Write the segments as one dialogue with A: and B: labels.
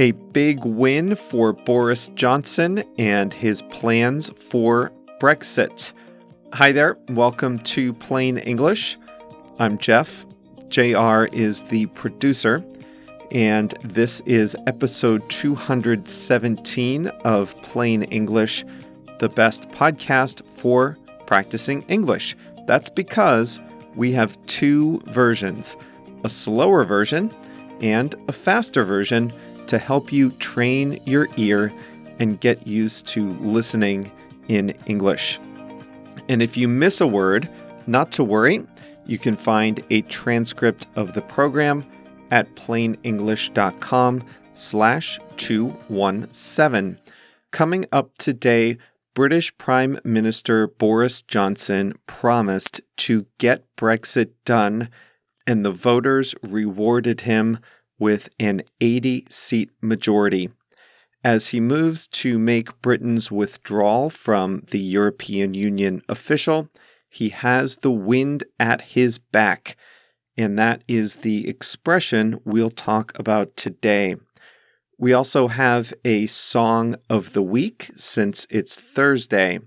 A: A big win for Boris Johnson and his plans for Brexit. Hi there, welcome to Plain English. I'm Jeff. JR is the producer, and this is episode 217 of Plain English, the best podcast for practicing English. That's because we have two versions, a slower version and a faster version, to help you train your ear and get used to listening in English. And if you miss a word, not to worry, you can find a transcript of the program at plainenglish.com/217. Coming up today, British Prime Minister Boris Johnson promised to get Brexit done, and the voters rewarded him with an 80-seat majority. As he moves to make Britain's withdrawal from the European Union official, he has the wind at his back, and that is the expression we'll talk about today. We also have a song of the week since it's Thursday.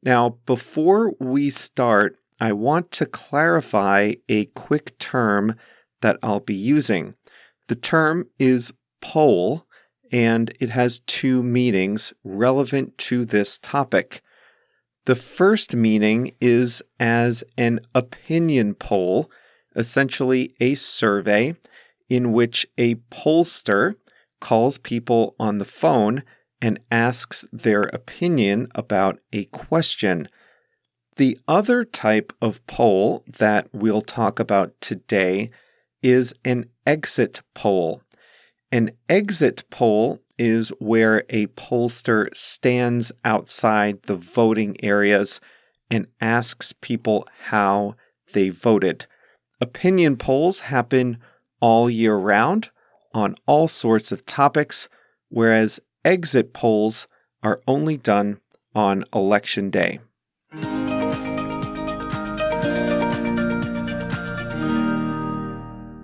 A: Now, before we start, I want to clarify a quick term that I'll be using. The term is poll, and it has two meanings relevant to this topic. The first meaning is as an opinion poll, essentially a survey in which a pollster calls people on the phone and asks their opinion about a question. The other type of poll that we'll talk about today is an exit poll. An exit poll is where a pollster stands outside the voting areas and asks people how they voted. Opinion polls happen all year round on all sorts of topics, whereas exit polls are only done on election day.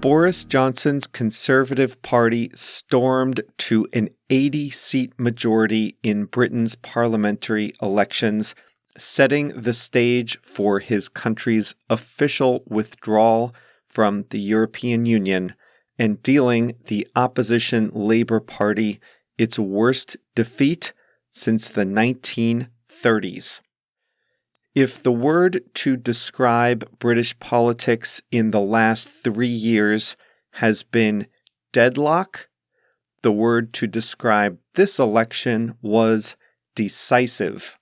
A: Boris Johnson's Conservative Party stormed to an 80-seat majority in Britain's parliamentary elections, setting the stage for his country's official withdrawal from the European Union and dealing the opposition Labour Party its worst defeat since the 1930s. If the word to describe British politics in the last 3 years has been deadlock, the word to describe this election was decisive.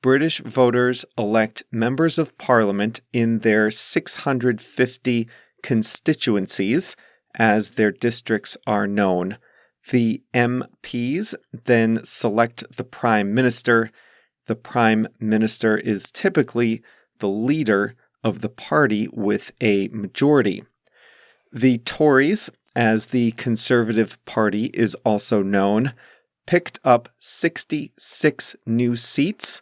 A: British voters elect members of parliament in their 650 constituencies, as their districts are known. The MPs then select the Prime Minister. The Prime Minister is typically the leader of the party with a majority. The Tories, as the Conservative Party is also known, picked up 66 new seats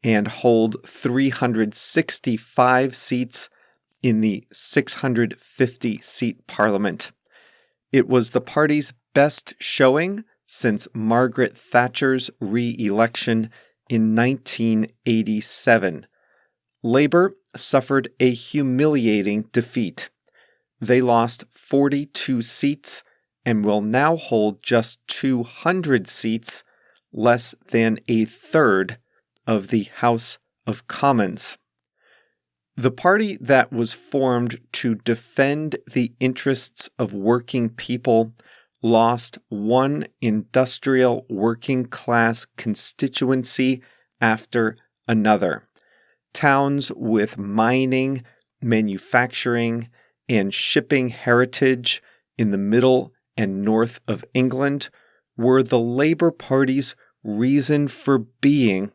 A: and hold 365 seats in the 650-seat parliament. It was the party's best showing since Margaret Thatcher's re-election in 1987. Labour suffered a humiliating defeat. They lost 42 seats and will now hold just 200 seats, less than a third of the House of Commons. The party that was formed to defend the interests of working people lost one industrial working class constituency after another. Towns with mining, manufacturing, and shipping heritage in the middle and north of England were the Labour Party's reason for being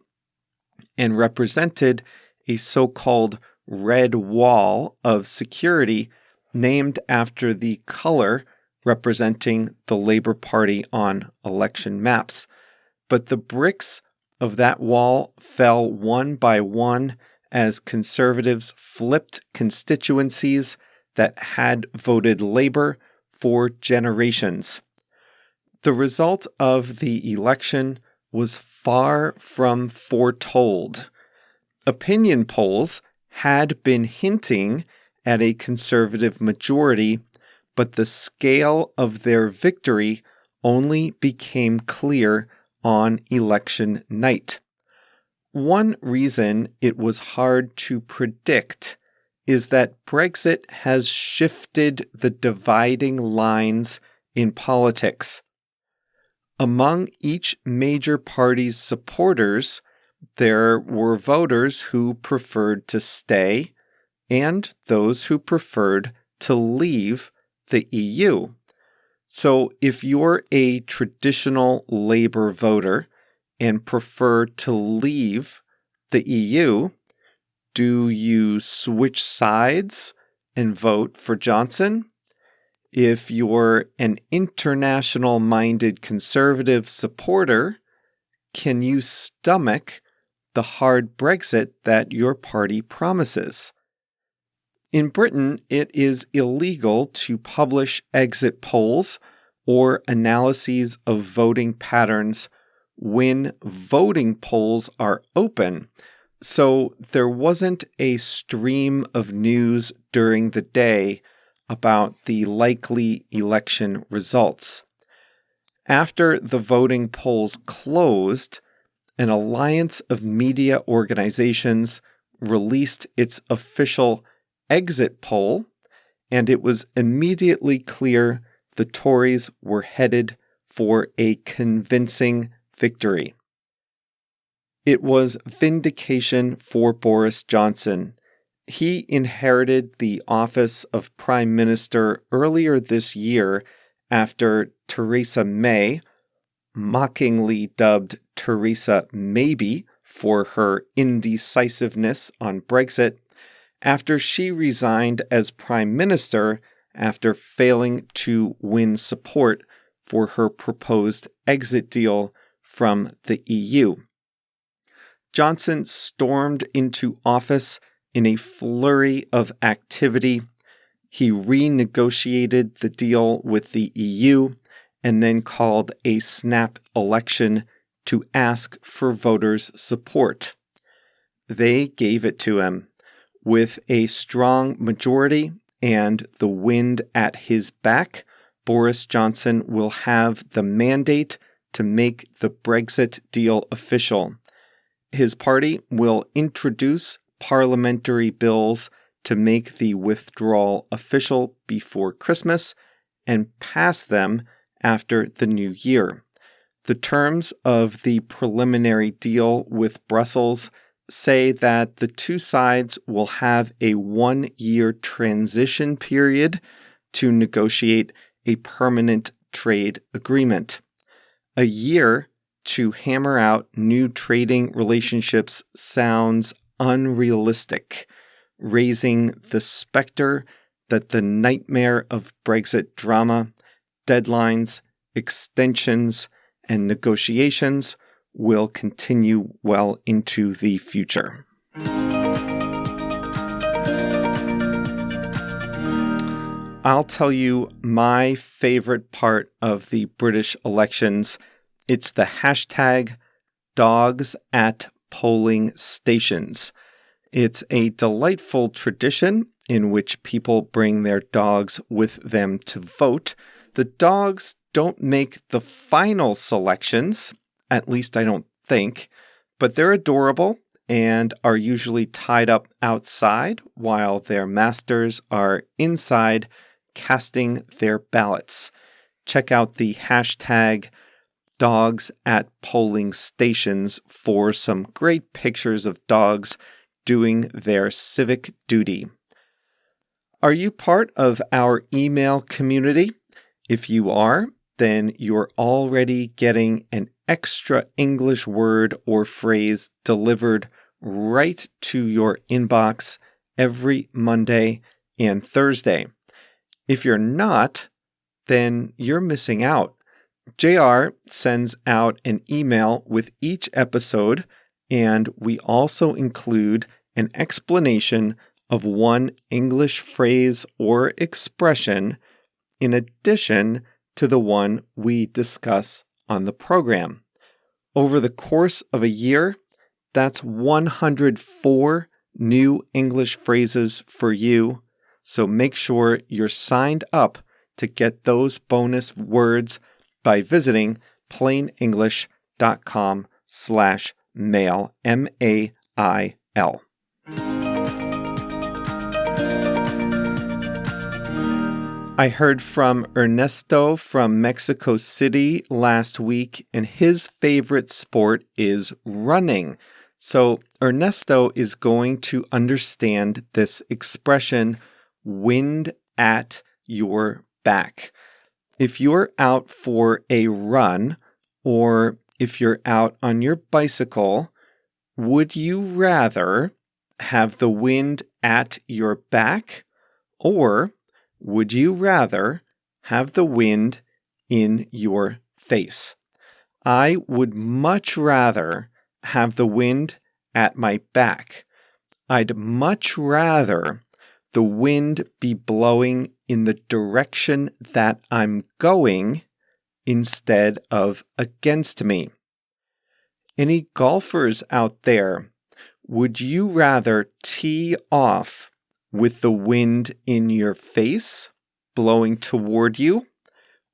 A: and represented a so-called red wall of security named after the color representing the Labour Party on election maps. But the bricks of that wall fell one by one as Conservatives flipped constituencies that had voted Labour for generations. The result of the election was far from foretold. Opinion polls had been hinting at a conservative majority, but the scale of their victory only became clear on election night. One reason it was hard to predict is that Brexit has shifted the dividing lines in politics. Among each major party's supporters, there were voters who preferred to stay and those who preferred to leave the EU. So if you're a traditional Labour voter and prefer to leave the EU, do you switch sides and vote for Johnson? If you're an international-minded conservative supporter, can you stomach the hard Brexit that your party promises? In Britain, it is illegal to publish exit polls or analyses of voting patterns when voting polls are open, so there wasn't a stream of news during the day about the likely election results. After the voting polls closed, an alliance of media organizations released its official exit poll, and it was immediately clear the Tories were headed for a convincing victory. It was vindication for Boris Johnson. He inherited the office of Prime Minister earlier this year after Theresa May, mockingly dubbed Theresa Maybe for her indecisiveness on Brexit, after she resigned as Prime Minister after failing to win support for her proposed exit deal from the EU. Johnson stormed into office in a flurry of activity. He renegotiated the deal with the EU and then called a snap election to ask for voters' support. They gave it to him. With a strong majority and the wind at his back, Boris Johnson will have the mandate to make the Brexit deal official. His party will introduce parliamentary bills to make the withdrawal official before Christmas and pass them after the new year. The terms of the preliminary deal with Brussels say that the two sides will have a 1-year transition period to negotiate a permanent trade agreement. A year to hammer out new trading relationships sounds unrealistic, raising the specter that the nightmare of Brexit drama, deadlines, extensions, and negotiations will continue well into the future. I'll tell you my favorite part of the British elections. It's the hashtag dogs at polling stations. It's a delightful tradition in which people bring their dogs with them to vote. The dogs don't make the final selections, at least I don't think, but they're adorable and are usually tied up outside while their masters are inside casting their ballots. Check out the hashtag dogs at polling stations for some great pictures of dogs doing their civic duty. Are you part of our email community? If you are, then you're already getting an extra English word or phrase delivered right to your inbox every Monday and Thursday. If you're not, then you're missing out. JR sends out an email with each episode, and we also include an explanation of one English phrase or expression in addition to the one we discuss on the program. Over the course of a year, that's 104 new English phrases for you. So make sure you're signed up to get those bonus words by visiting plainenglish.com/mail, M-A-I-L. I heard from Ernesto from Mexico City last week, and his favorite sport is running. So Ernesto is going to understand this expression, wind at your back. If you're out for a run, or if you're out on your bicycle, would you rather have the wind at your back, or would you rather have the wind in your face? I would much rather have the wind at my back. I'd much rather the wind be blowing in the direction that I'm going instead of against me. Any golfers out there, would you rather tee off with the wind in your face, blowing toward you,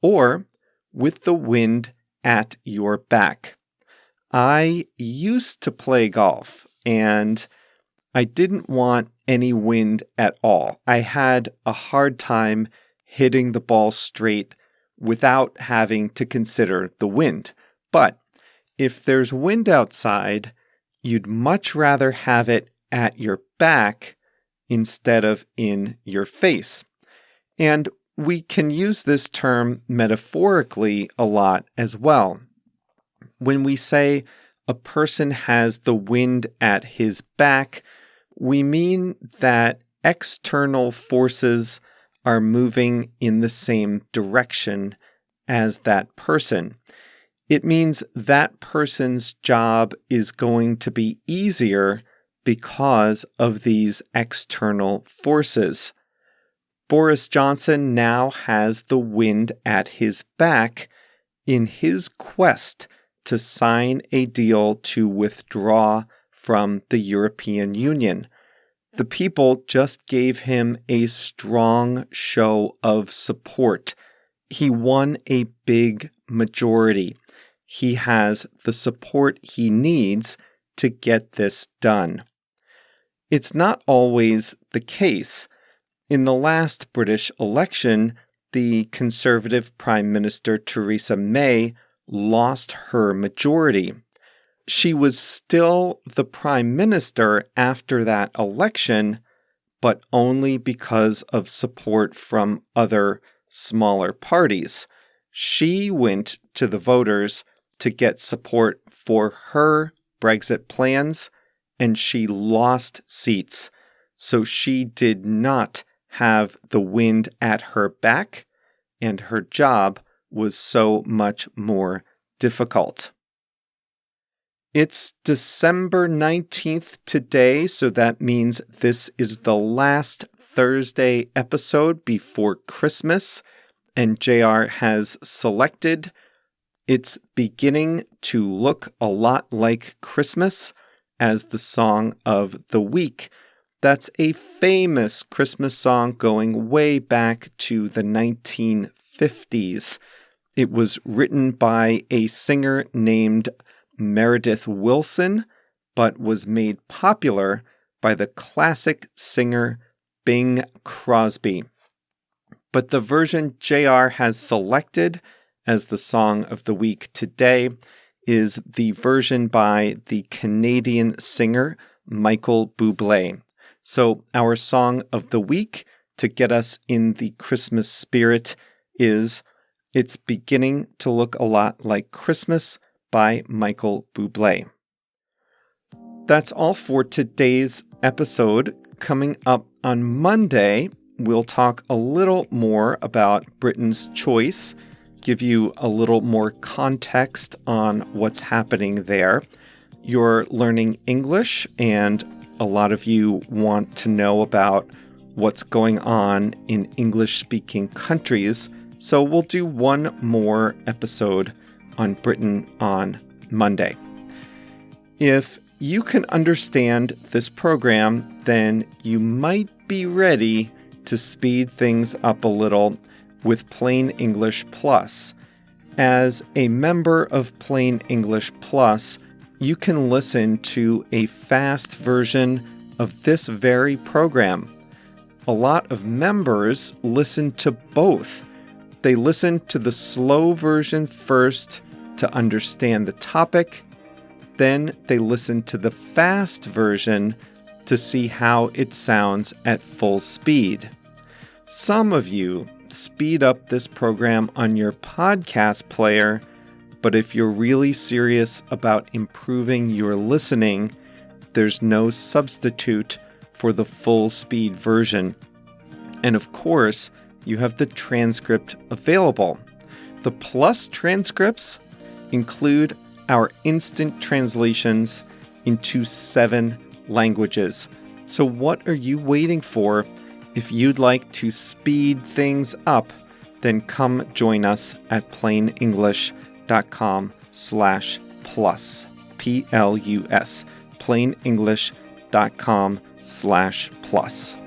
A: or with the wind at your back? I used to play golf, and I didn't want any wind at all. I had a hard time hitting the ball straight without having to consider the wind. But if there's wind outside, you'd much rather have it at your back instead of in your face. And we can use this term metaphorically a lot as well. When we say a person has the wind at his back, we mean that external forces are moving in the same direction as that person. It means that person's job is going to be easier because of these external forces. Boris Johnson now has the wind at his back in his quest to sign a deal to withdraw from the European Union. The people just gave him a strong show of support. He won a big majority. He has the support he needs to get this done. It's not always the case. In the last British election, the Conservative Prime Minister Theresa May lost her majority. She was still the Prime Minister after that election, but only because of support from other smaller parties. She went to the voters to get support for her Brexit plans, and she lost seats. So she did not have the wind at her back, and her job was so much more difficult. It's December 19th today, so that means this is the last Thursday episode before Christmas, and JR has selected "It's Beginning to Look a Lot Like Christmas" as the song of the week. That's a famous Christmas song going way back to the 1950s. It was written by a singer named Meredith Willson, but was made popular by the classic singer Bing Crosby. But the version JR has selected as the song of the week today is the version by the Canadian singer Michael Bublé. So our song of the week to get us in the Christmas spirit is "It's Beginning to Look a Lot Like Christmas" by Michael Bublé. That's all for today's episode. Coming up on Monday, we'll talk a little more about Britain's choice, give you a little more context on what's happening there. You're learning English, and a lot of you want to know about what's going on in English-speaking countries. So we'll do one more episode on Britain on Monday. If you can understand this program, then you might be ready to speed things up a little with Plain English Plus. As a member of Plain English Plus, you can listen to a fast version of this very program. A lot of members listen to both. They listen to the slow version first to understand the topic. Then they listen to the fast version to see how it sounds at full speed. Some of you speed up this program on your podcast player, but if you're really serious about improving your listening, there's no substitute for the full speed version. And of course, you have the transcript available. The Plus transcripts include our instant translations into 7 languages. So what are you waiting for? If you'd like to speed things up, then come join us at plainenglish.com/plus. Plus. plainenglish.com/plus.